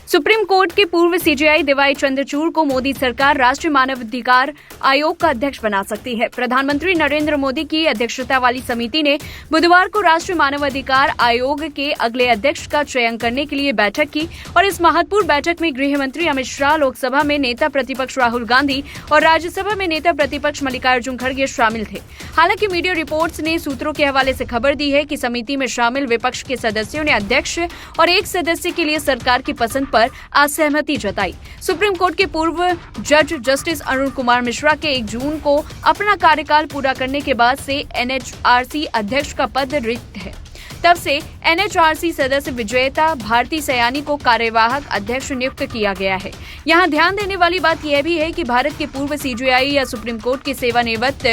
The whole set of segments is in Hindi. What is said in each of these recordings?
सुप्रीम कोर्ट के पूर्व सीजेआई डीवाई चंद्रचूड़ को मोदी सरकार राष्ट्रीय मानवाधिकार आयोग का अध्यक्ष बना सकती है। प्रधानमंत्री नरेंद्र मोदी की अध्यक्षता वाली समिति ने बुधवार को राष्ट्रीय मानवाधिकार आयोग के अगले अध्यक्ष का चयन करने के लिए बैठक की और इस महत्वपूर्ण बैठक में गृह मंत्री अमित शाह, लोकसभा में नेता प्रतिपक्ष राहुल गांधी और राज्यसभा में नेता प्रतिपक्ष मल्लिकार्जुन खड़गे शामिल थे। हालांकि मीडिया रिपोर्ट्स ने सूत्रों के हवाले से खबर दी है कि समिति में शामिल विपक्ष के सदस्यों ने अध्यक्ष और एक सदस्य के लिए सरकार की पसंद पर असहमति जताई। सुप्रीम कोर्ट के पूर्व जज जस्टिस अरुण कुमार मिश्रा के 1 जून को अपना कार्यकाल पूरा करने के बाद से एनएचआरसी अध्यक्ष का पद रिक्त है। तब से एनएचआरसी सदस्य विजेता भारती सयानी को कार्यवाहक अध्यक्ष नियुक्त किया गया है। यहाँ ध्यान देने वाली बात यह भी है कि भारत के पूर्व सीजेआई या सुप्रीम कोर्ट के सेवानिवृत्त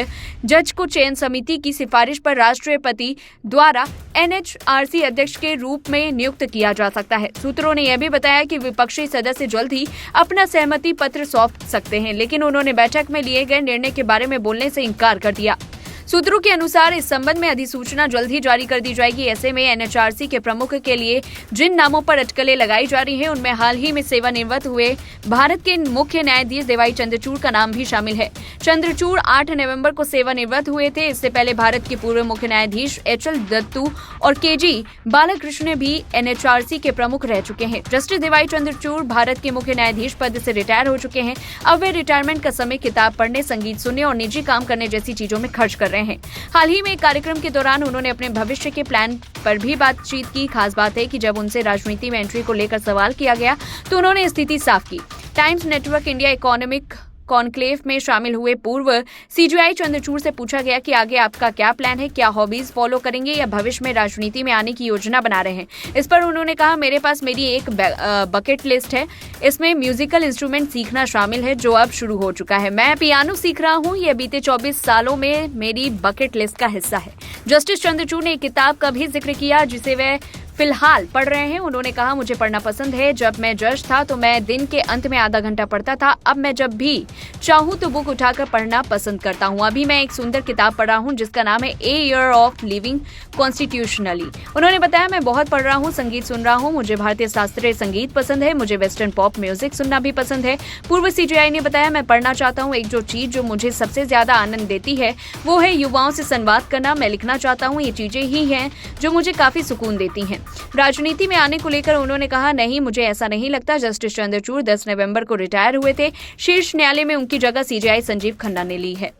जज को चयन समिति की सिफारिश पर राष्ट्रपति द्वारा एनएचआरसी अध्यक्ष के रूप में नियुक्त किया जा सकता है। सूत्रों ने यह भी बताया कि विपक्षी सदस्य जल्द ही अपना सहमति पत्र सौंप सकते हैं, लेकिन उन्होंने बैठक में लिए गए निर्णय के बारे में बोलने से इनकार कर दिया। सूत्रों के अनुसार इस संबंध में अधिसूचना जल्द ही जारी कर दी जाएगी। ऐसे में एनएचआरसी के प्रमुख के लिए जिन नामों पर अटकलें लगाई जा रही हैं, उनमें हाल ही में सेवानिवृत्त हुए भारत के मुख्य न्यायाधीश डीवाई चंद्रचूड़ का नाम भी शामिल है। चंद्रचूड़ 8 नवंबर को सेवानिवृत्त हुए थे। इससे पहले भारत के पूर्व मुख्य न्यायाधीश एचएल दत्तू और केजी बालाकृष्ण भी एनएचआरसी के प्रमुख रह चुके हैं। जस्टिस डीवाई चंद्रचूड़ भारत के मुख्य न्यायाधीश पद से रिटायर हो चुके हैं। अब वे रिटायरमेंट का समय किताब पढ़ने, संगीत सुनने और निजी काम करने जैसी चीजों में खर्च कर रहे हैं। हाल ही में एक कार्यक्रम के दौरान उन्होंने अपने भविष्य के प्लान पर भी बातचीत की। खास बात है कि जब उनसे राजनीति में एंट्री को लेकर सवाल किया गया तो उन्होंने स्थिति साफ की। Times network India economic conclave में शामिल हुए पूर्व सीजेआई चंद्रचूड़ से पूछा गया कि आगे आपका क्या प्लान है, क्या हॉबीज फॉलो करेंगे या भविष्य में राजनीति में आने की योजना बना रहे हैं। इस पर उन्होंने कहा, मेरे पास मेरी एक बकेट लिस्ट है। इसमें म्यूजिकल इंस्ट्रूमेंट सीखना शामिल है, जो अब शुरू हो चुका है। मैं पियानो सीख रहा हूँ। यह बीते 24 सालों में मेरी बकेट लिस्ट का हिस्सा है। जस्टिस चंद्रचूड़ ने एक किताब का भी जिक्र किया जिसे वह फिलहाल पढ़ रहे हैं। उन्होंने कहा, मुझे पढ़ना पसंद है। जब मैं जज था तो मैं दिन के अंत में आधा घंटा पढ़ता था। अब मैं जब भी चाहूँ तो बुक उठाकर पढ़ना पसंद करता हूँ। अभी मैं एक सुंदर किताब पढ़ रहा हूँ जिसका नाम है a year of living constitutionally. उन्होंने बताया, मैं बहुत पढ़ रहा हूँ, संगीत सुन रहा हूँ। मुझे भारतीय शास्त्रीय संगीत पसंद है। मुझे वेस्टर्न पॉप म्यूजिक सुनना भी पसंद है। पूर्व सीजेआई ने बताया, मैं पढ़ना चाहता हूँ। एक जो चीज जो मुझे सबसे ज्यादा आनंद देती है वो है युवाओं से संवाद करना। मैं लिखना चाहता हूँ। ये चीजें ही हैं जो मुझे काफी सुकून देती हैं। राजनीति में आने को लेकर उन्होंने कहा, नहीं, मुझे ऐसा नहीं लगता। जस्टिस चंद्रचूड़ 10 नवंबर को रिटायर हुए थे। शीर्ष न्यायालय में उनकी जगह सीजेआई संजीव खन्ना ने ली है।